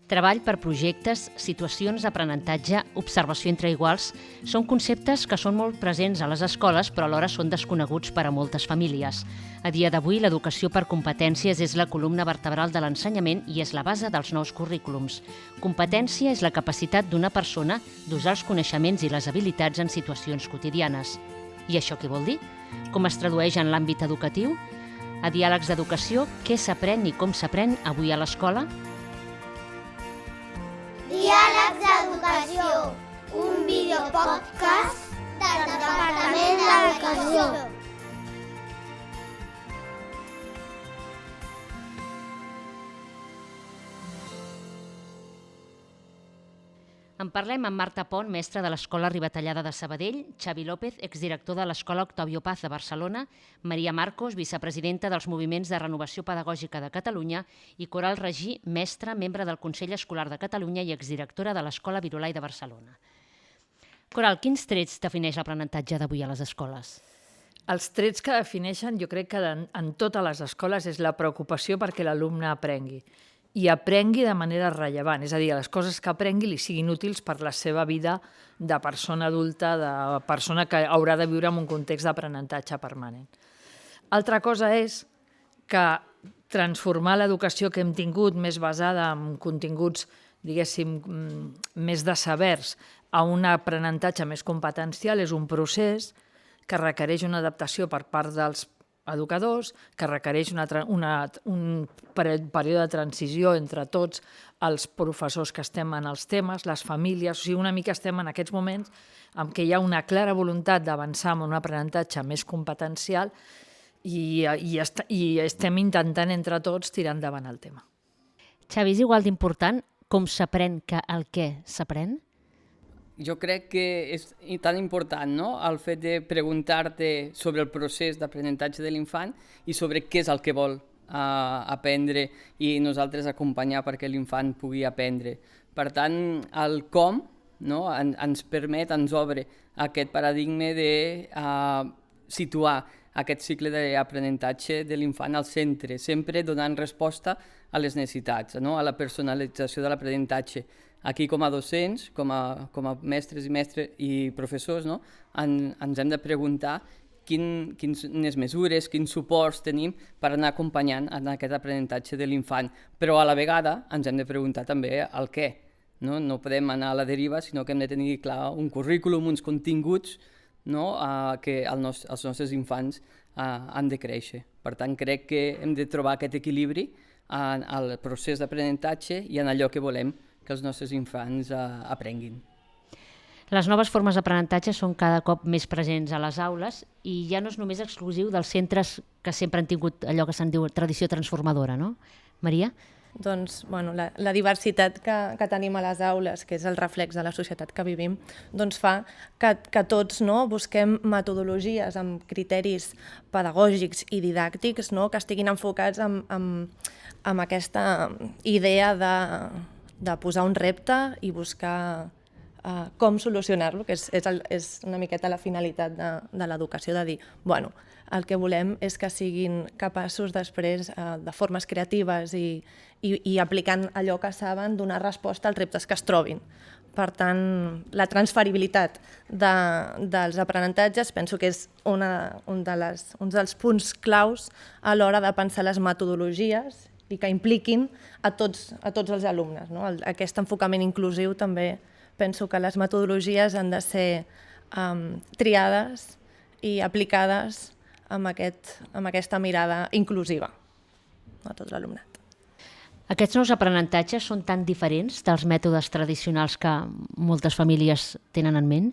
Treball per projectes, situacions d'aprenentatge, observació entre iguals, són conceptes que són molt presents a les escoles però alhora són desconeguts per a moltes famílies. A dia d'avui, l'educació per competències és la columna vertebral de l'ensenyament i és la base dels nous currículums. Competència és la capacitat d'una persona d'usar els coneixements i les habilitats en situacions quotidianes. I això què vol dir? Com es tradueix en l'àmbit educatiu? A Diàlegs d'Educació, què s'aprèn i com s'aprèn avui a l'escola? Diàlegs d'Educació, un videopodcast del Departament d'Educació. En parlem amb Marta Pont, mestra de l'Escola Ribatallada de Sabadell, Xavi López, exdirector de l'Escola Octavio Paz de Barcelona, Maria Marcos, vicepresidenta dels Moviments de Renovació Pedagògica de Catalunya i Coral Regí, mestra, membre del Consell Escolar de Catalunya i exdirectora de l'Escola Virolai de Barcelona. Coral, quins trets defineix l'aprenentatge d'avui a les escoles? Els trets que defineixen, jo crec que en totes les escoles, és la preocupació perquè l'alumne aprengui. I aprengui de manera rellevant, és a dir, les coses que aprengui li siguin útils per la seva vida de persona adulta, de persona que haurà de viure en un context d'aprenentatge permanent. Altra cosa és que transformar l'educació que hem tingut més basada en continguts, diguéssim, més de sabers a un aprenentatge més competencial és un procés que requereix una adaptació per part dels educadors, que requereix un període de transició entre tots els professors que estem en els temes, les famílies, o sigui, una mica estem en aquests moments en què hi ha una clara voluntat d'avançar en un aprenentatge més competencial i estem intentant entre tots tirar endavant el tema. Xavi, és igual d'important com s'aprèn que el què s'aprèn? Jo crec que és tan important, no?, el fet de preguntar-te sobre el procés d'aprenentatge de l'infant i sobre què és el que vol aprendre i nosaltres acompanyar perquè l'infant pugui aprendre. Per tant, el com, no?, ens permet, ens obre aquest paradigma de situar aquest cicle d'aprenentatge de l'infant al centre, sempre donant resposta a les necessitats, no?, a la personalització de l'aprenentatge. Aquí, com a docents, com a mestres i professors, no?, ens hem de preguntar quines mesures, quins suports tenim per anar acompanyant en aquest aprenentatge de l'infant. Però a la vegada ens hem de preguntar també el què. No podem anar a la deriva, sinó que hem de tenir clar un currículum, uns continguts, no?, que els nostres infants han de créixer. Per tant, crec que hem de trobar aquest equilibri en el procés d'aprenentatge i en allò que volem que els nostres infants aprenguin. Les noves formes d'aprenentatge són cada cop més presents a les aules i ja no és només exclusiu dels centres que sempre han tingut allò que se'n diu tradició transformadora, no? Maria? Doncs, la diversitat que tenim a les aules, que és el reflex de la societat que vivim, doncs fa que tots, no, busquem metodologies amb criteris pedagògics i didàctics, no, que estiguin enfocats amb aquesta idea de posar un repte i buscar com solucionar-lo, que és una miqueta la finalitat de l'educació, de dir, el que volem és que siguin capaços després, de formes creatives i aplicant allò que saben, donar resposta als reptes que es trobin. Per tant, la transferibilitat dels aprenentatges penso que és un dels punts claus a l'hora de pensar les metodologies i que impliquin a tots els alumnes, no? Aquest enfocament inclusiu també penso que les metodologies han de ser triades i aplicades amb aquesta mirada inclusiva a tot l'alumnat. Aquests nous aprenentatges són tan diferents dels mètodes tradicionals que moltes famílies tenen en ment?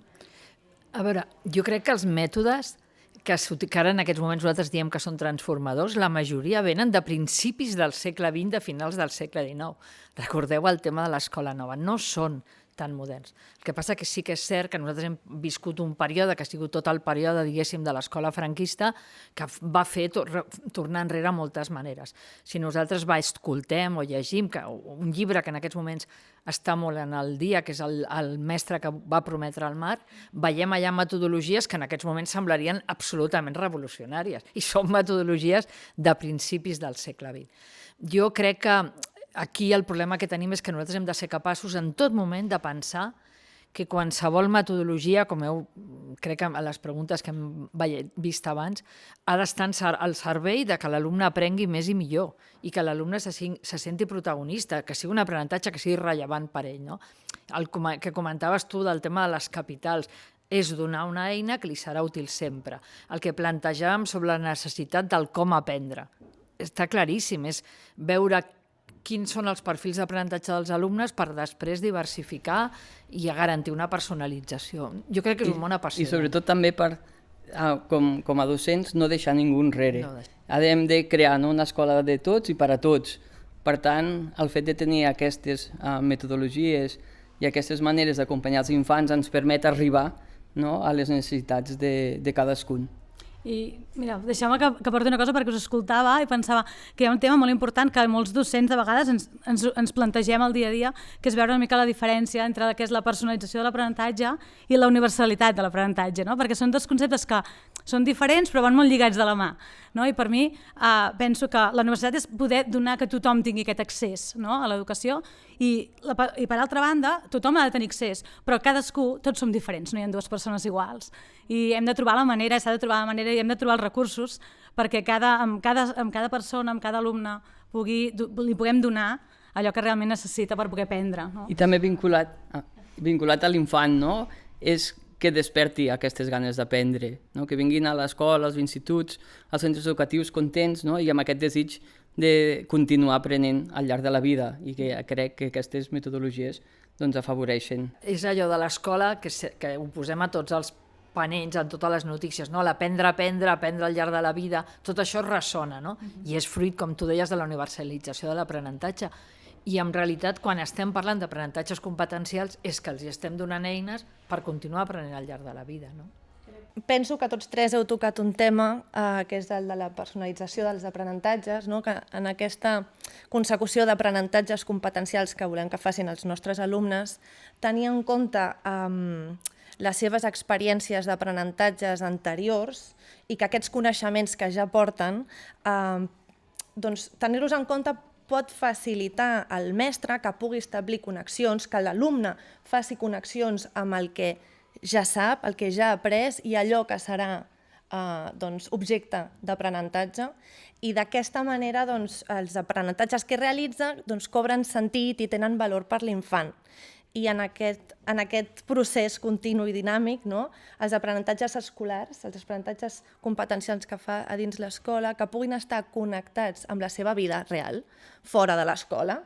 A veure, jo crec que els mètodes que ara en aquests moments nosaltres diem que són transformadors, la majoria venen de principis del segle XX, de finals del segle XIX. Recordeu el tema de l'escola nova, no són tan moderns. El que passa que sí que és cert que nosaltres hem viscut un període, que ha sigut tot el període, diguéssim, de l'escola franquista, que va fer tornar enrere moltes maneres. Si nosaltres escoltem o llegim un llibre que en aquests moments està molt en el dia, que és el mestre que va prometre el mar, veiem allà metodologies que en aquests moments semblarien absolutament revolucionàries i són metodologies de principis del segle XX. Jo crec que aquí el problema que tenim és que nosaltres hem de ser capaços en tot moment de pensar que qualsevol metodologia, com crec que a les preguntes que hem vist abans, ha d'estar al servei de que l'alumne aprengui més i millor i que l'alumne se senti protagonista, que sigui un aprenentatge que sigui rellevant per ell. No? El que comentaves tu del tema de les capitals, és donar una eina que li serà útil sempre. El que plantejàvem sobre la necessitat del com aprendre. Està claríssim, és veure quins són els perfils d'aprenentatge dels alumnes per després diversificar i garantir una personalització. Jo crec que és un món apassionant. I sobretot també per, com a docents, no deixar ningú enrere. Hem de crear una escola de tots i per a tots. Per tant, el fet de tenir aquestes metodologies i aquestes maneres d'acompanyar els infants ens permet arribar a les necessitats de cadascun. I mira, deixeu-me que porti una cosa perquè us escoltava i pensava que hi ha un tema molt important que molts docents de vegades ens plantegem al dia a dia, que és veure una mica la diferència entre el que és la personalització de l'aprenentatge i la universalitat de l'aprenentatge, no? Perquè són dos conceptes que són diferents però van molt lligats de la mà. No? I per mi penso que la universitat és poder donar que tothom tingui aquest accés, no? A l'educació i per altra banda tothom ha de tenir accés, però cadascú, tots som diferents, no hi ha dues persones iguals i hem de trobar la manera, s'ha de trobar la manera i hem de trobar els recursos perquè amb cada persona, amb cada alumne li puguem donar allò que realment necessita per poder aprendre. No? I també vinculat a l'infant, no? És que desperti aquestes ganes d'aprendre, no? Que vinguin a l'escola, als instituts, als centres educatius contents, no? I amb aquest desig de continuar aprenent al llarg de la vida i que crec que aquestes metodologies afavoreixen. És allò de l'escola que ho posem a tots els panells, en totes les notícies, no? L'aprendre al llarg de la vida, tot això ressona, no? I és fruit, com tu deies, de la universalització de l'aprenentatge. I en realitat, quan estem parlant d'aprenentatges competencials, és que els estem donant eines per continuar aprenent al llarg de la vida, no? Penso que tots tres heu tocat un tema que és el de la personalització dels aprenentatges, no? Que en aquesta consecució d'aprenentatges competencials que volem que facin els nostres alumnes, tenir en compte les seves experiències d'aprenentatges anteriors i que aquests coneixements que ja porten, tenir-los en compte pot facilitar al mestre que pugui establir connexions, que l'alumne faci connexions amb el que ja sap, el que ja ha après i allò que serà objecte d'aprenentatge i d'aquesta manera els aprenentatges que realitza cobren sentit i tenen valor per l'infant. I en aquest procés continu i dinàmic, els aprenentatges escolars, els aprenentatges competencials que fa a dins l'escola, que puguin estar connectats amb la seva vida real, fora de l'escola,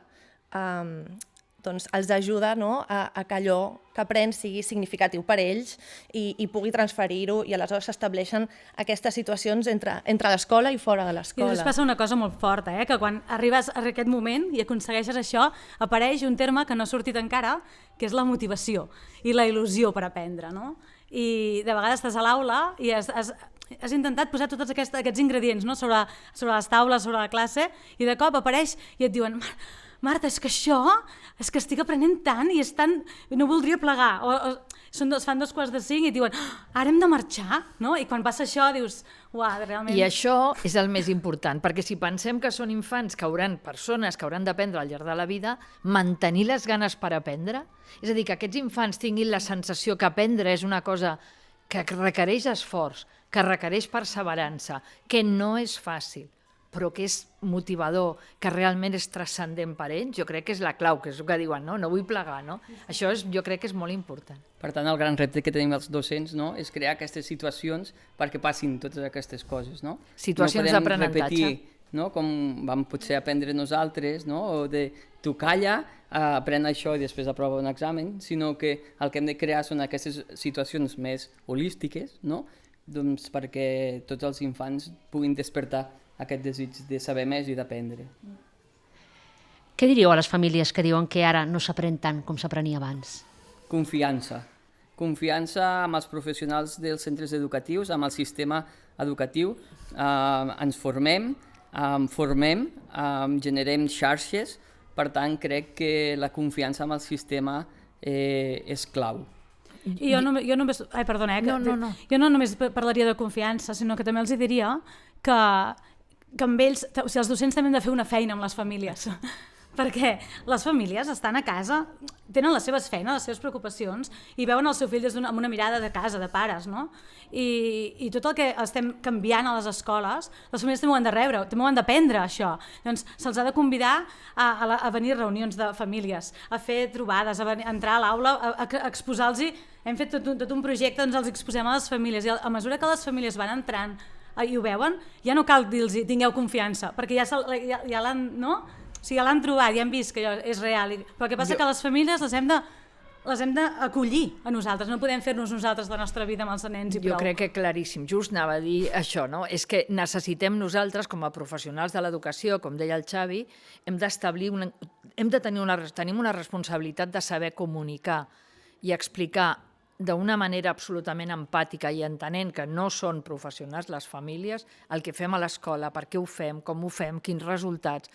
els ajuda a que allò que aprèn sigui significatiu per ells i pugui transferir-ho i aleshores s'estableixen aquestes situacions entre l'escola i fora de l'escola. I després passa una cosa molt forta, que quan arribes a aquest moment i aconsegueixes això, apareix un terme que no ha sortit encara, que és la motivació i la il·lusió per aprendre. No? I de vegades estàs a l'aula i has intentat posar tots aquests ingredients sobre les taules, sobre la classe, i de cop apareix i et diuen Marta, és que estic aprenent tant i no voldria plegar. Es fan 2:45 i diuen ara hem de marxar, no? I quan passa això dius, uau, realment... I això és el més important, perquè si pensem que són infants, persones que hauran d'aprendre al llarg de la vida, mantenir les ganes per aprendre, és a dir, que aquests infants tinguin la sensació que aprendre és una cosa que requereix esforç, que requereix perseverança, que no és fàcil, però que és motivador, que realment és transcendent per ells, jo crec que és la clau, que és el que diuen, no vull plegar, no? Això jo crec que és molt important. Per tant, el gran repte que tenim els docents és crear aquestes situacions perquè passin totes aquestes coses, no? Situacions d'aprenentatge. No podem repetir, com vam potser aprendre nosaltres, o de tu calla, aprèn això i després aprova un examen, sinó que el que hem de crear són aquestes situacions més holístiques, perquè tots els infants puguin despertar aquest desig de saber més i d'aprendre. Què diríeu a les famílies que diuen que ara no s'aprèn tant com s'aprenia abans? Confiança. Confiança amb els professionals dels centres educatius, amb el sistema educatiu. Ens formem, generem xarxes, per tant crec que la confiança amb el sistema és clau. I jo només... Ai, perdona, No. Jo no només parlaria de confiança, sinó que també els diria que amb ells, els docents també hem de fer una feina amb les famílies, perquè les famílies estan a casa, tenen les seves feines, les seves preocupacions, i veuen el seu fill amb una mirada de casa, de pares, no? I tot el que estem canviant a les escoles, les famílies també ho han de rebre, també ho han d'aprendre, això. Doncs se'ls ha de convidar a venir a reunions de famílies, a fer trobades, a entrar a l'aula, a exposar-los. Hem fet tot un projecte, doncs els exposem a les famílies, i a mesura que les famílies van entrant i ho veuen, ja no cal dir-los tingueu confiança, perquè ja l'han, no? O sigui, ja l'han trobat, ja han vist que allò és real. Però el que passa que les famílies les hem d'acollir a nosaltres, no podem fer-nos nosaltres la nostra vida amb els nens i prou. Jo crec que claríssim, just anava a dir això, no? És que necessitem nosaltres, com a professionals de l'educació, com deia el Xavi, tenim una responsabilitat de saber comunicar i explicar d'una manera absolutament empàtica i entenent que no són professionals les famílies, el que fem a l'escola, per què ho fem, com ho fem, quins resultats.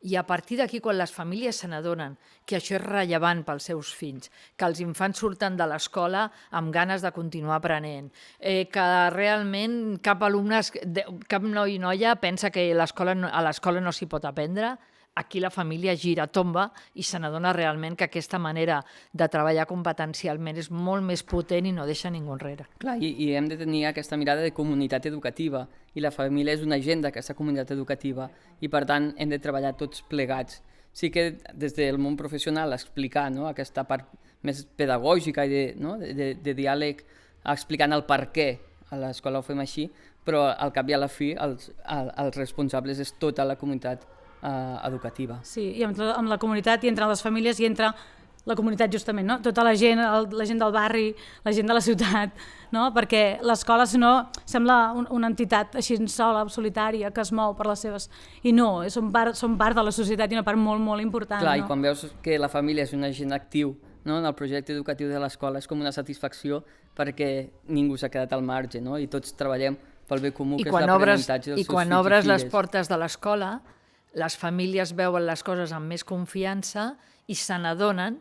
I a partir d'aquí, quan les famílies se n'adonen que això és rellevant pels seus fills, que els infants surten de l'escola amb ganes de continuar aprenent, que realment cap noi i noia pensa que a l'escola no s'hi pot aprendre, aquí la família gira, tomba i se n'adona realment que aquesta manera de treballar competencialment és molt més potent i no deixa ningú enrere. Clar, i hem de tenir aquesta mirada de comunitat educativa, i la família és un agent d'aquesta comunitat educativa, i per tant hem de treballar tots plegats. Sí que des del món professional explicar, no, aquesta part més pedagògica i de diàleg, explicant el per què a l'escola ho fem així, però al cap i a la fi els responsables és tota la comunitat educativa. Sí, i amb la comunitat i entre les famílies i entre la comunitat justament, no? Tota la gent del barri, la gent de la ciutat, no? Perquè l'escola, si no, sembla una entitat així sola, solitària, que es mou per les seves... I no, són part de la societat i una part molt, molt important. Clar, no? I quan veus que la família és un agent actiu, no, en el projecte educatiu de l'escola, és com una satisfacció perquè ningú s'ha quedat al marge, no? I tots treballem pel bé comú, que és l'aprenentatge dels seus fills i filles. I quan obres les portes de l'escola, les famílies veuen les coses amb més confiança i se n'adonen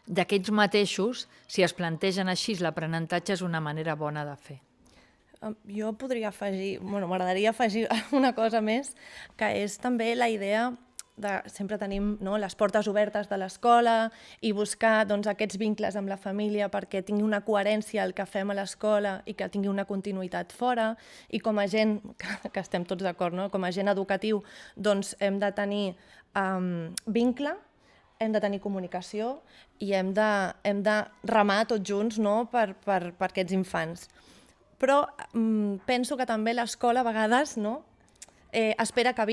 d'aquests mateixos, si es plantegen així, l'aprenentatge és una manera bona de fer. Jo podria afegir, m'agradaria afegir una cosa més, que és també la idea sempre tenim les portes obertes de l'escola i buscar aquests vincles amb la família perquè tingui una coherència el que fem a l'escola i que tingui una continuïtat fora, i com a gent, que estem tots d'acord, com a gent educatiu, hem de tenir vincle, hem de tenir comunicació i hem de remar tots junts per aquests infants. Però penso que també l'escola a vegades espera que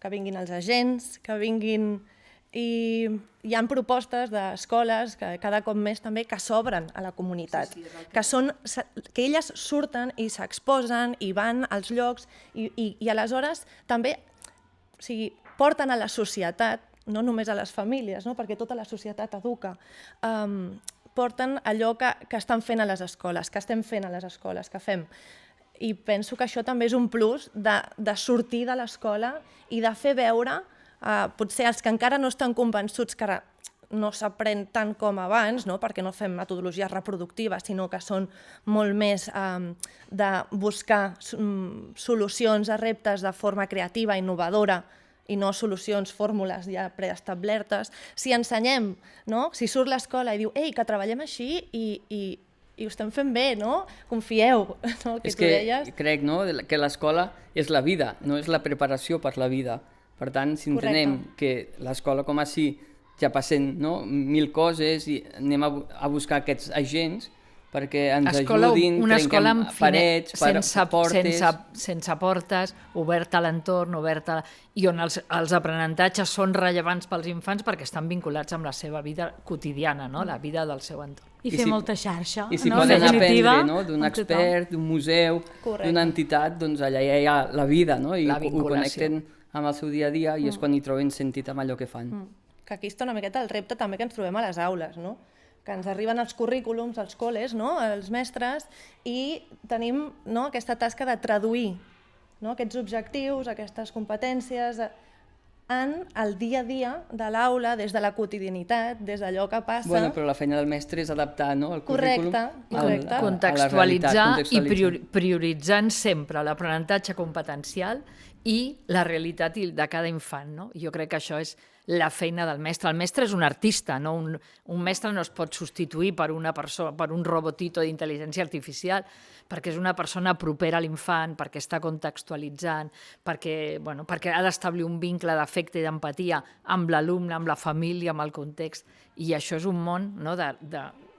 vinguin els agents, que vinguin... I hi ha propostes d'escoles que cada cop més també que s'obren a la comunitat, que elles surten i s'exposen i van als llocs i aleshores també porten a la societat, no només a les famílies, perquè tota la societat educa, porten allò que estan fent a les escoles, que estem fent a les escoles, que fem. I penso que això també és un plus de sortir de l'escola i de fer veure, potser els que encara no estan convençuts que no s'aprèn tant com abans, perquè no fem metodologies reproductives, sinó que són molt més de buscar solucions a reptes de forma creativa, innovadora, i no solucions, fórmules ja preestablertes. Si ensenyem, si surt l'escola i diu que treballem així i ho estem fent bé, no? Confieu, no? És que crec que l'escola és la vida, no és la preparació per la vida. Per tant, si entenem que l'escola com així ja passen 1000 coses i anem a buscar aquests agents perquè ens ajudin, trenquem parets, portes... Sense portes, oberta a l'entorn, i on els aprenentatges són rellevants pels infants perquè estan vinculats amb la seva vida quotidiana, la vida del seu entorn. I fer molta xarxa, I si poden aprendre d'un expert, d'un museu, d'una entitat, doncs allà ja hi ha la vida, i ho connecten amb el seu dia a dia i és quan hi troben sentit amb allò que fan. Que aquí està una miqueta el repte també que ens trobem a les aules, que ens arriben els currículums als col·les, als mestres, i tenim aquesta tasca de traduir aquests objectius, aquestes competències, en el dia a dia de l'aula, des de la quotidianitat, des d'allò que passa... Bueno, però la feina del mestre és adaptar el currículum a la realitat. Contextualitzar i prioritzant sempre l'aprenentatge competencial i la realitat de cada infant. Jo crec que això és la feina del mestre. El mestre és un artista, no? Un mestre no es pot substituir per una persona, per un robotito d'intel·ligència artificial, perquè és una persona propera a l'infant, perquè està contextualitzant, perquè ha d'establir un vincle d'afecte i d'empatia amb l'alumne, amb la família, amb el context. I això és un món, no,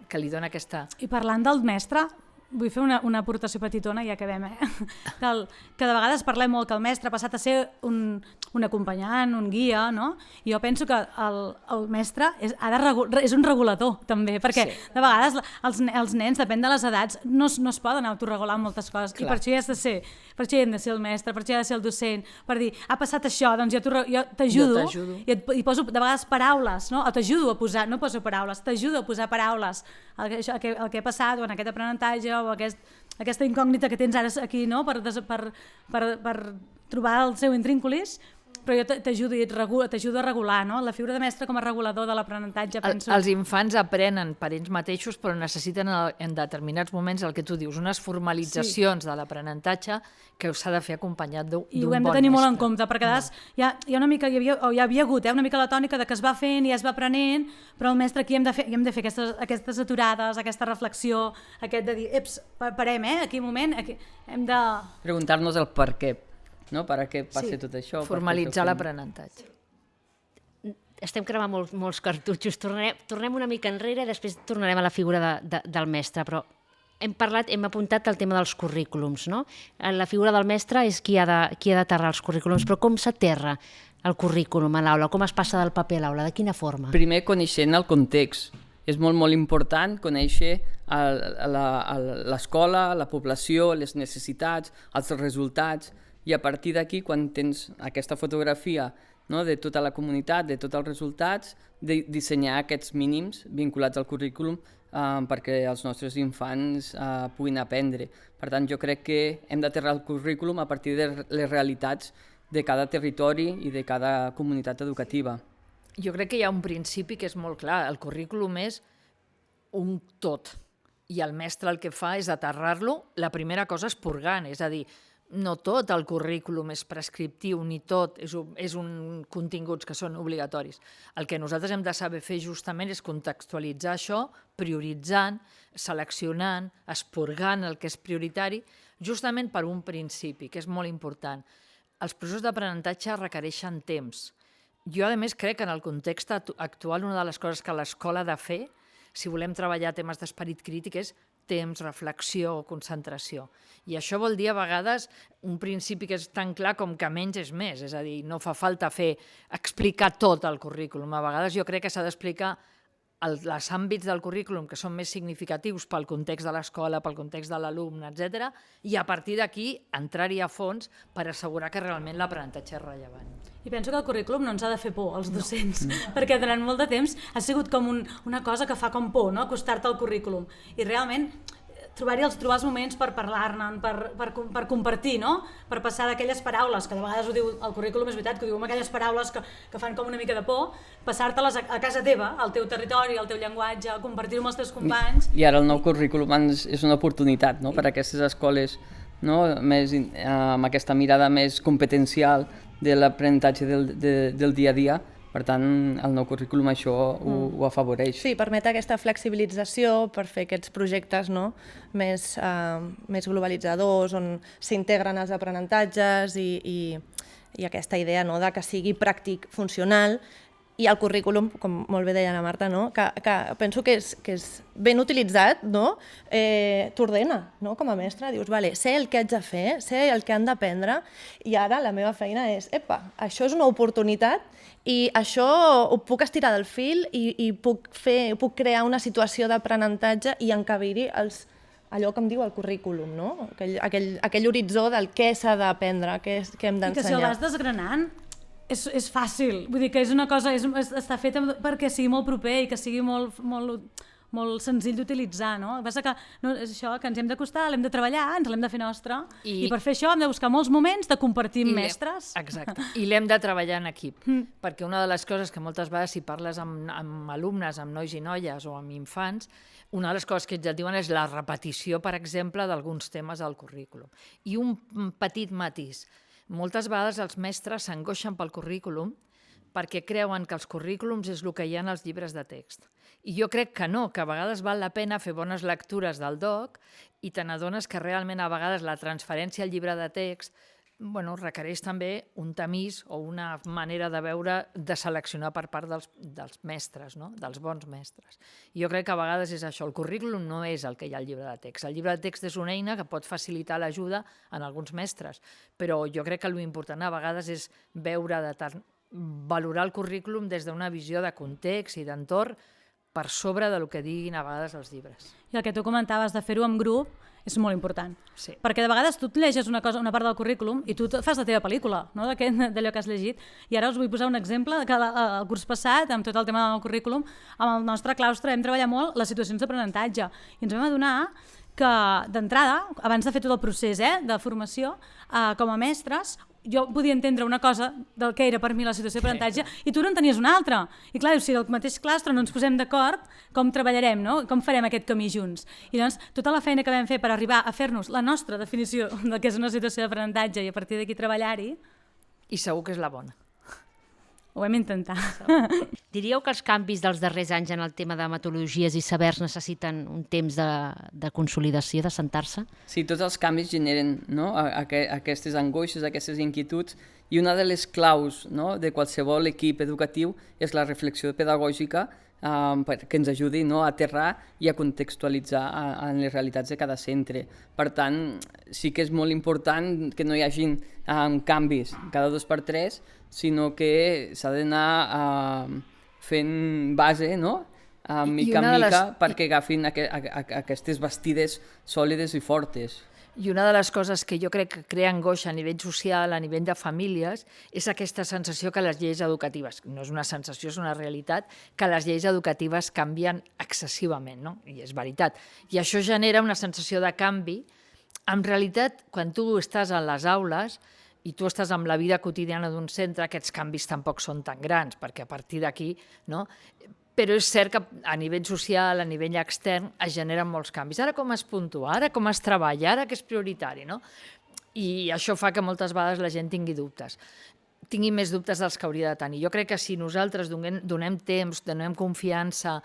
que li dona aquesta... I parlant del mestre, vull fer una aportació petitona, ja acabem, que de vegades parlem molt que el mestre ha passat a ser un acompanyant, un guia, no? I jo penso que el mestre és un regulador, també, perquè de vegades els nens, depèn de les edats, no es poden autorregular en moltes coses. Clar. I per això hi hem de ser el mestre, per això hi ha de ser el docent, per dir, ha passat això, doncs jo t'ajudo, i poso de vegades paraules, no? O t'ajudo a posar, no poso paraules, t'ajudo a posar paraules al que ha passat o en aquest aprenentatge o aquesta incògnita que tens ara aquí, no? per trobar el seu intrínculis, però jo t'ajudo a regular, no? La figura de mestre com a regulador de l'aprenentatge, penso... Els infants aprenen per ells mateixos, però necessiten en determinats moments el que tu dius, unes formalitzacions de l'aprenentatge que s'ha de fer acompanyat d'un bon mestre. I ho hem de tenir molt en compte, perquè hi ha una mica, hi havia hagut una mica la tònica de que es va fent i es va aprenent, però el mestre aquí hem de fer aquestes aturades, aquesta reflexió, aquest de dir, parem, aquí un moment, hem de... Preguntar-nos el per què. No? Per a què passa tot això? Formalitzar l'aprenentatge. Estem cremant molts cartutxos. Tornem una mica enrere i després tornarem a la figura del mestre, però hem apuntat el tema dels currículums, no? La figura del mestre és qui ha d'aterrar els currículums, però com s'aterra el currículum a l'aula? Com es passa del paper a l'aula? De quina forma? Primer, coneixent el context. És molt, molt important conèixer l'escola, la població, les necessitats, els resultats, i a partir d'aquí, quan tens aquesta fotografia, no, de tota la comunitat, de tots els resultats, de dissenyar aquests mínims vinculats al currículum perquè els nostres infants puguin aprendre. Per tant, jo crec que hem d'aterrar el currículum a partir de les realitats de cada territori i de cada comunitat educativa. Jo crec que hi ha un principi que és molt clar. El currículum és un tot i el mestre el que fa és aterrar-lo. La primera cosa és purgant, és a dir, no tot el currículum és prescriptiu, ni tot és un continguts que són obligatoris. El que nosaltres hem de saber fer justament és contextualitzar això, prioritzant, seleccionant, expurgant el que és prioritari, justament per un principi, que és molt important. Els processos d'aprenentatge requereixen temps. Jo, a més, crec que en el context actual una de les coses que l'escola ha de fer, si volem treballar temes d'esperit crític, és temps, reflexió, concentració. I això vol dir a vegades un principi que és tan clar com que menys és més, és a dir, no fa falta explicar tot el currículum. A vegades jo crec que s'ha d'explicar els àmbits del currículum que són més significatius pel context de l'escola, pel context de l'alumne, etc. I a partir d'aquí entrar-hi a fons per assegurar que realment l'aprenentatge és rellevant. I penso que el currículum no ens ha de fer por als docents, perquè durant molt de temps ha sigut com una cosa que fa com por, no? Acostar-te al currículum. I realment trobar els moments per parlar-ne, per compartir, no? Per passar d'aquelles paraules, que de vegades ho diu el currículum, és veritat, que ho diu amb aquelles paraules que fan com una mica de por, passar-te-les a casa teva, al teu territori, al teu llenguatge, compartir-ho amb els teus companys. I ara el nou currículum és una oportunitat, no? Per a aquestes escoles, no? Amb aquesta mirada més competencial de l'aprenentatge del dia a dia. Per tant, el nou currículum això ho afavoreix. Sí, permet aquesta flexibilització per fer aquests projectes, no? més globalitzadors, on s'integren els aprenentatges i aquesta idea, no? De que sigui pràctic, funcional, i el currículum, com molt bé deia la Marta, no? que penso que és ben utilitzat, no? T'ordena, no? Com a mestre, dius, vale, sé el que haig de fer, sé el que han d'aprendre, i ara la meva feina és, això és una oportunitat i això ho puc estirar del fil i puc crear una situació d'aprenentatge i encabir-hi allò que em diu el currículum, no? Aquell horitzó del què s'ha d'aprendre, què hem d'ensenyar. I que si el vas desgranant és fàcil, vull dir que és una cosa, està feta perquè sigui molt proper i que sigui molt senzill d'utilitzar, no? El que passa que és això, que ens hem d'acostar, l'hem de treballar, ens l'hem de fer nostre, i per fer això hem de buscar molts moments de compartir amb mestres. Exacte, i l'hem de treballar en equip, perquè una de les coses que moltes vegades si parles amb alumnes, amb nois i noies o amb infants, una de les coses que ells et diuen és la repetició, per exemple, d'alguns temes del currículum. I un petit matís. Moltes vegades els mestres s'angoixen pel currículum perquè creuen que els currículums és el que hi ha en els llibres de text. I jo crec que no, que a vegades val la pena fer bones lectures del doc i te n'adones que realment a vegades la transferència al llibre de text requereix també un tamís o una manera de veure, de seleccionar per part dels mestres, no? Dels bons mestres. I jo crec que a vegades és això, el currículum no és el que hi ha al llibre de text. El llibre de text és una eina que pot facilitar l'ajuda en alguns mestres, però jo crec que l'important a vegades és valorar el currículum des d'una visió de context i d'entorn per sobre del que diguin a vegades els llibres. I el que tu comentaves de fer-ho en grup és molt important. Sí. Perquè de vegades tu et llegeixes una part del currículum i tu fas la teva pel·lícula, no? D'allò que has llegit. I ara us vull posar un exemple que el curs passat, amb tot el tema del currículum, amb el nostre claustre hem treballat molt les situacions d'aprenentatge. I ens vam adonar que d'entrada, abans de fer tot el procés de formació, com a mestres, jo podia entendre una cosa del que era per mi la situació d'aprenentatge i tu no en tenies una altra. I clar, si al mateix claustre no ens posem d'acord, com treballarem, no? Com farem aquest camí junts? I llavors, tota la feina que vam fer per arribar a fer-nos la nostra definició del que és una situació d'aprenentatge i a partir d'aquí treballar-hi... I segur que és la bona. Ho hem intentat. Diríeu que els canvis dels darrers anys en el tema de metodologies i sabers necessiten un temps de consolidació, de sentar-se? Sí, tots els canvis generen aquestes angoixes, aquestes inquietuds, i una de les claus de qualsevol equip educatiu és la reflexió pedagògica que ens ajudi a aterrar i a contextualitzar en les realitats de cada centre. Per tant, sí que és molt important que no hi hagin canvis cada 2 per 3, sinó que s'ha d'anar fent base, mica en mica, perquè agafin aquestes bastides sòlides i fortes. I una de les coses que jo crec que crea angoixa a nivell social, a nivell de famílies, és aquesta sensació que les lleis educatives, no és una sensació, és una realitat, que les lleis educatives canvien excessivament, no? I és veritat. I això genera una sensació de canvi. En realitat, quan tu estàs a les aules i tu estàs amb la vida quotidiana d'un centre, aquests canvis tampoc són tan grans, perquè a partir d'aquí, no? Però és cert que a nivell social, a nivell extern, es generen molts canvis. Ara com es puntua, ara com es treballa, ara què és prioritari, no? I això fa que moltes vegades la gent tingui dubtes. Tingui més dubtes dels que hauria de tenir. Jo crec que si nosaltres donem temps, donem confiança,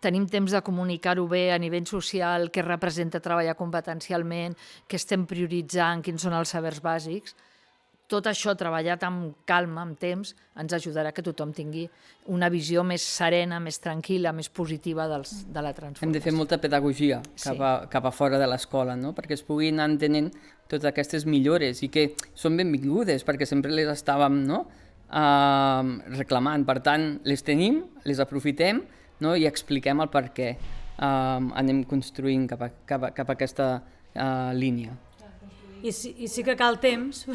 tenim temps de comunicar-ho bé a nivell social, què representa treballar competencialment, què estem prioritzant, quins són els sabers bàsics, tot això treballat amb calma, amb temps, ens ajudarà que tothom tingui una visió més serena, més tranquil·la, més positiva de la transformació. Hem de fer molta pedagogia cap a fora de l'escola, perquè es puguin anar entenent totes aquestes millores i que són benvingudes, perquè sempre les estàvem reclamant. Per tant, les tenim, les aprofitem i expliquem el per què anem construint cap a aquesta línia. I sí que cal temps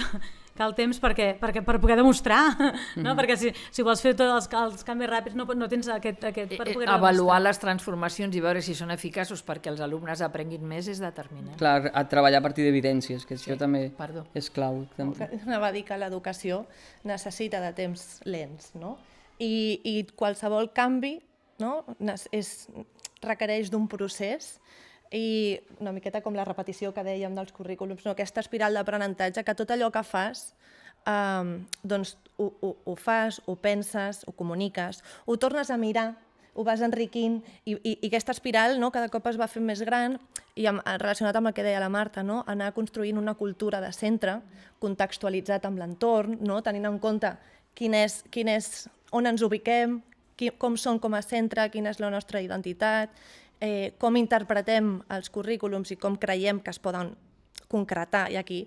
per poder demostrar, no? Perquè si vols fer tots els canvis ràpids no tens aquest per poder demostrar. Avaluar les transformacions i veure si són eficaços perquè els alumnes aprenguin més és determinant. Clar, a treballar a partir d'evidències, que això també és clau. Anava a dir que l'educació necessita de temps lents, no? I qualsevol canvi requereix d'un procés i una miqueta com la repetició que dèiem dels currículums, aquesta espiral d'aprenentatge, que tot allò que fas, ho fas, ho penses, ho comuniques, ho tornes a mirar, ho vas enriquint i aquesta espiral cada cop es va fer més gran i relacionat amb el que deia la Marta, anar construint una cultura de centre contextualitzat amb l'entorn, tenint en compte on ens ubiquem, com som com a centre, quina és la nostra identitat, com interpretem els currículums i com creiem que es poden concretar, i aquí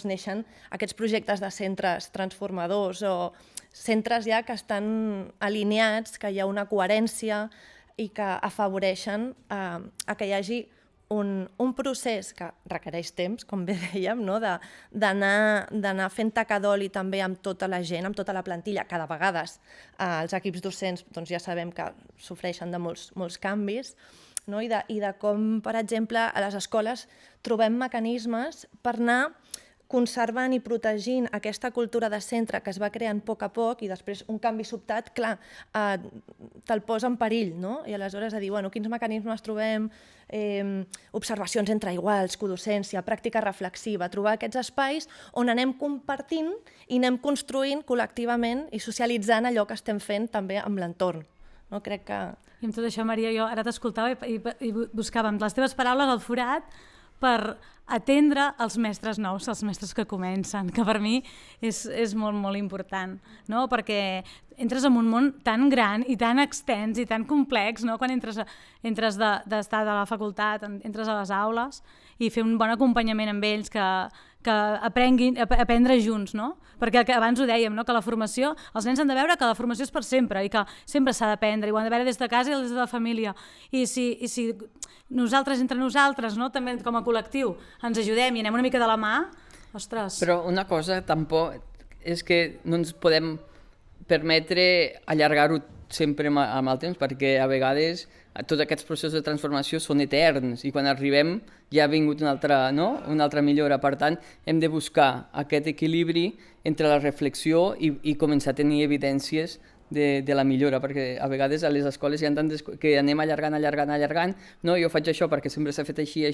neixen aquests projectes de centres transformadors o centres ja que estan alineats, que hi ha una coherència i que afavoreixen a que hi hagi un procés que requereix temps, com bé dèiem, d'anar fent tacadol i també amb tota la gent, amb tota la plantilla, que de vegades els equips docents ja sabem que sofreixen de molts canvis, i de com, per exemple, a les escoles trobem mecanismes per anar conservant i protegint aquesta cultura de centre que es va creant a poc i després un canvi sobtat, clar, te'l posa en perill, no? I aleshores a dir, bueno, quins mecanismes trobem, observacions entre iguals, codocència, pràctica reflexiva, trobar aquests espais on anem compartint i anem construint col·lectivament i socialitzant allò que estem fent també amb l'entorn. No? Crec que... I amb tot això, Maria, jo ara t'escoltava i buscava amb les teves paraules al forat per atendre els mestres nous, els mestres que comencen, que per mi és molt, molt important, no? Perquè entres en un món tan gran i tan extens i tan complex, no? Quan entres d'estar de la facultat, entres a les aules i fer un bon acompanyament amb ells, que aprenguin, aprendre junts, no? Perquè abans ho dèiem, no? Que la formació, els nens han de veure que la formació és per sempre i que sempre s'ha d'aprendre, i ho han de veure des de casa i des de la família. I si nosaltres, entre nosaltres, no? També com a col·lectiu, ens ajudem i anem una mica de la mà, ostres... Però una cosa tampoc és que no ens podem permetre allargar-ho sempre amb el temps, perquè a vegades tots aquests processos de transformació són eterns i quan arribem ja ha vingut una altra millora. Per tant, hem de buscar aquest equilibri entre la reflexió i començar a tenir evidències de la millora, perquè a vegades a les escoles hi ha tantes que anem allargant, no? Jo faig això perquè sempre s'ha fet així,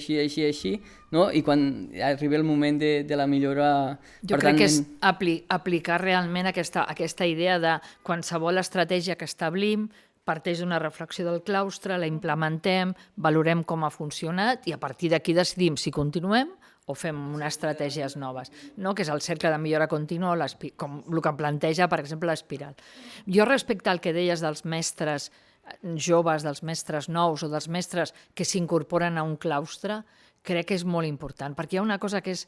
no? I quan arriba el moment de la millora... Jo crec que és aplicar realment aquesta idea de qualsevol estratègia que establim parteix d'una reflexió del claustre, la implementem, valorem com ha funcionat i a partir d'aquí decidim si continuem o fem unes estratègies noves, no? Que és el cercle de millora contínua, com el que planteja, per exemple, l'espiral. Jo, respecte al que deies dels mestres joves, dels mestres nous o dels mestres que s'incorporen a un claustre, crec que és molt important, perquè hi ha una cosa que és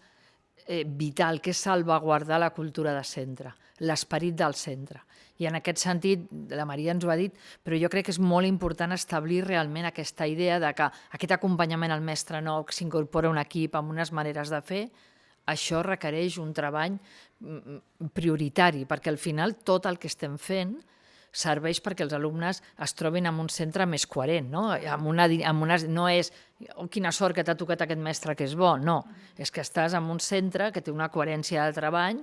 vital, que és salvaguardar la cultura de centre, l'esperit del centre. I en aquest sentit, la Maria ens ho ha dit, però jo crec que és molt important establir realment aquesta idea de que aquest acompanyament al mestre nou que s'incorpora a un equip amb unes maneres de fer, això requereix un treball prioritari, perquè al final tot el que estem fent serveix perquè els alumnes es trobin en un centre més coherent, no? No és quina sort que t'ha tocat aquest mestre que és bo, no. És que estàs en un centre que té una coherència de treball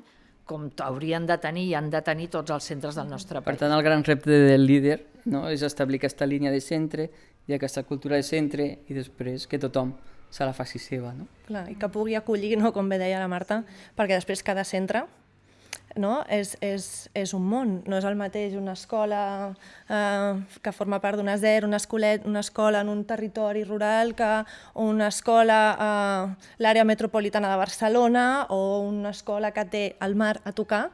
com haurien de tenir i han de tenir tots els centres del nostre país. Per tant, el gran repte del líder, no, és establir aquesta línia de centre i aquesta cultura de centre i després que tothom se la faci seva. No? Clar, i que pugui acollir, no, com bé deia la Marta, perquè després cada centre, no, és un món. No és el mateix una escola que forma part d'una ZER, una escola en un territori rural, que una escola a l'àrea metropolitana de Barcelona o una escola que té el mar a tocar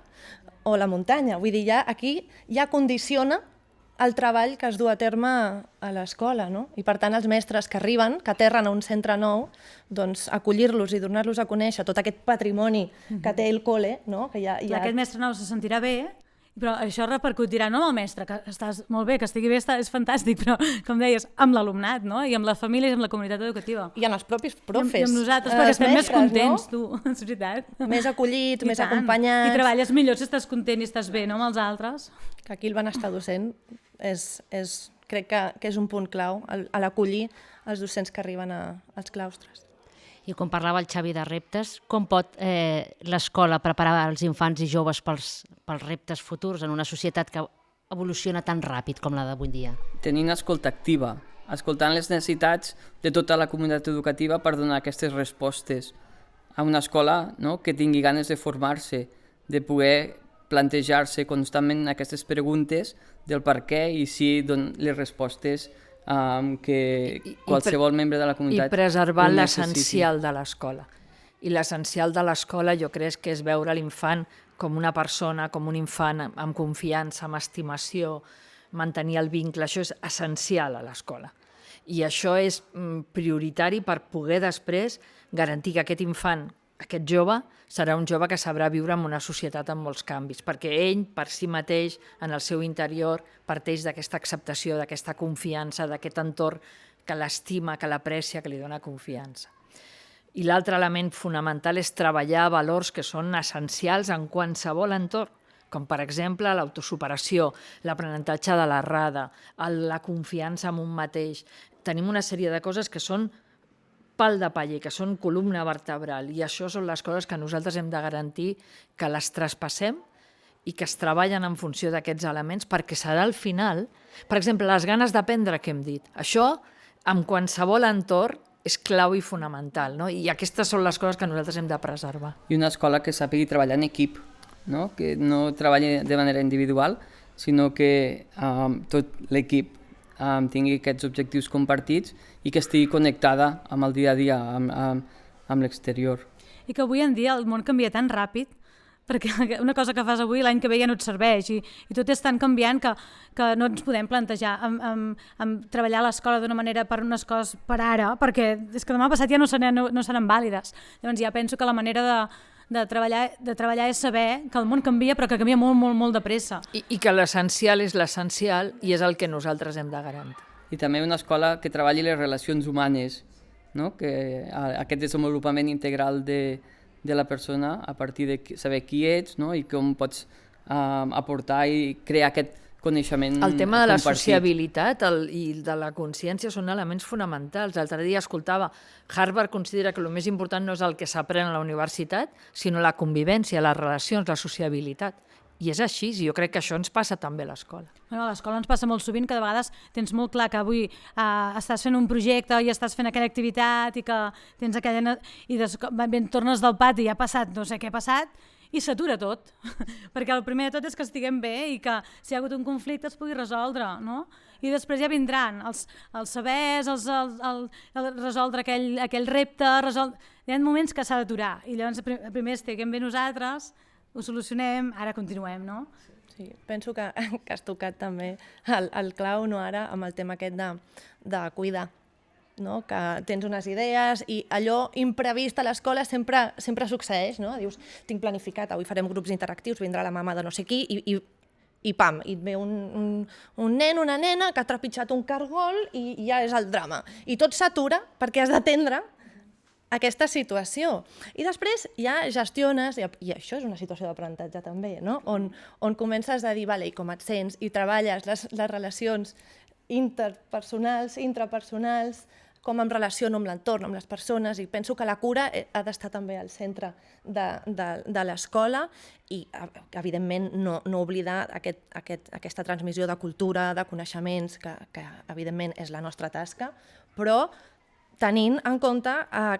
o la muntanya. Vull dir, aquí ja condiciona el treball que es du a terme a l'escola, no? I per tant els mestres que arriben, que aterren a un centre nou, doncs acollir-los i donar-los a conèixer tot aquest patrimoni que té el col·le, no? Que Aquest mestre nou se sentirà bé, però això repercutirà no amb el mestre, que estàs molt bé, que estigui bé, és fantàstic, però, com deies, amb l'alumnat, no? I amb les famílies, amb la comunitat educativa. I amb els propis profes. I amb nosaltres, perquè estem més contents, tu, és veritat. Més acollits, més acompanyats. I treballes millor si estàs content i estàs bé, no, amb els altres. Que aquí el benestar docent crec que és un punt clau, a l'acollir els docents que arriben als claustres. I com parlava el Xavi de reptes, com pot l'escola preparar els infants i joves pels reptes futurs en una societat que evoluciona tan ràpid com la d'avui dia? Tenint escolta activa, escoltant les necessitats de tota la comunitat educativa per donar aquestes respostes a una escola, no, que tingui ganes de formar-se, de poder plantejar-se constantment aquestes preguntes del per què i si donen les respostes que qualsevol membre de la comunitat i preservar l'essencial de l'escola. I l'essencial de l'escola jo crec que és veure l'infant com una persona, com un infant amb confiança, amb estimació, mantenir el vincle, això és essencial a l'escola. I això és prioritari per poder després garantir que aquest infant, aquest jove, serà un jove que sabrà viure en una societat amb molts canvis, perquè ell, per si mateix, en el seu interior, parteix d'aquesta acceptació, d'aquesta confiança, d'aquest entorn que l'estima, que l'aprecia, que li dona confiança. I l'altre element fonamental és treballar valors que són essencials en qualsevol entorn, com per exemple l'autosuperació, l'aprenentatge de l'errada, la confiança en un mateix. Tenim una sèrie de coses que són pal de paller, que són columna vertebral, i això són les coses que nosaltres hem de garantir que les traspassem i que es treballen en funció d'aquests elements, perquè serà al final, per exemple, les ganes d'aprendre que hem dit. Això, en qualsevol entorn, és clau i fonamental, no? I aquestes són les coses que nosaltres hem de preservar. I una escola que sàpigui treballar en equip, no? Que no treballi de manera individual, sinó que tot l'equip tingui aquests objectius compartits i que estigui connectada amb el dia a dia, amb l'exterior. I que avui en dia el món canvia tan ràpid, perquè una cosa que fas avui l'any que ve ja no et serveix i tot és tan canviant que no ens podem plantejar amb treballar a l'escola d'una manera per unes coses per ara, perquè és que demà passat ja no seran vàlides. Llavors ja penso que la manera de treballar és saber que el món canvia, però que canvia molt, molt, molt de pressa. I que l'essencial és l'essencial i és el que nosaltres hem de garantir. I també una escola que treballi les relacions humanes, no? Que aquest desenvolupament integral de la persona a partir de saber qui ets, no? I com pots aportar i crear aquest coneixement compartit. El tema de la sociabilitat i de la consciència són elements fonamentals. L'altre dia escoltava, Harvard considera que el més important no és el que s'aprèn a la universitat, sinó la convivència, les relacions, la sociabilitat. I és així, i jo crec que això ens passa també a l'escola. Bueno, a l'escola ens passa molt sovint que de vegades tens molt clar que avui estàs fent un projecte i estàs fent aquella activitat i que tens aquella... i tornes del pati i ha passat no sé què ha passat i s'atura tot, perquè el primer de tot és que estiguem bé i que si hi ha hagut un conflicte es pugui resoldre, no? I després ja vindran els sabers, el resoldre aquell repte, hi ha moments que s'ha d'aturar i llavors primer estiguem bé nosaltres, ho solucionem, ara continuem, no? Sí, penso que has tocat també el clau, no, ara, amb el tema aquest de cuidar, no? Que tens unes idees i allò imprevist a l'escola sempre succeeix, no? Dius, tinc planificat, avui farem grups interactius, vindrà la mama de no sé qui i pam, i et ve un nen, una nena que ha trepitjat un cargol i ja és el drama. I tot s'atura perquè has d'atendre aquesta situació. I després ja gestiones, i això és una situació d'aprenentatge també, no? On comences a dir, vale, i com et sents, i treballes les relacions interpersonals, intrapersonals, com em relaciono amb l'entorn, amb les persones, i penso que la cura ha d'estar també al centre de l'escola i, evidentment, no oblidar aquesta transmissió de cultura, de coneixements, que evidentment és la nostra tasca, però tenint en compte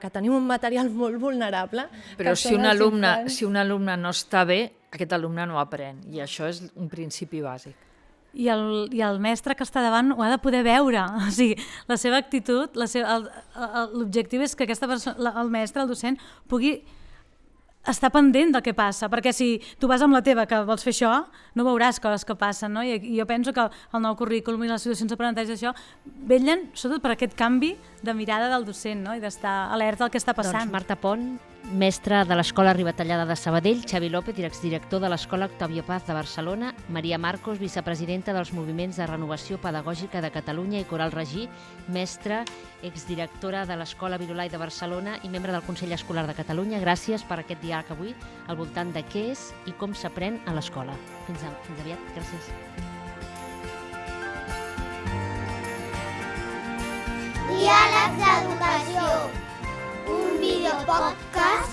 que tenim un material molt vulnerable. Però si un alumne no està bé, aquest alumne no aprèn, i això és un principi bàsic. I el mestre que està davant ho ha de poder veure, o sigui, la seva actitud, l'objectiu és que el mestre, el docent, pugui estar pendent del que passa, perquè si tu vas amb la teva que vols fer això, no veuràs coses que passen, no? I jo penso que el nou currículum i les situacions d'aprenentatge d'això vetllen sobretot per aquest canvi de mirada del docent, no? I d'estar alerta al que està passant. Doncs Marta Pont, mestra de l'Escola Ribatallada de Sabadell, Xavi López, exdirector de l'Escola Octavio Paz de Barcelona, Maria Marcos, vicepresidenta dels Moviments de Renovació Pedagògica de Catalunya i Coral Regí, mestra, exdirectora de l'Escola Virolai de Barcelona i membre del Consell Escolar de Catalunya. Gràcies per aquest diàleg avui al voltant de què és i com s'aprèn a l'escola. Fins aviat. Gràcies. Diàlegs d'Educació, un videopodcast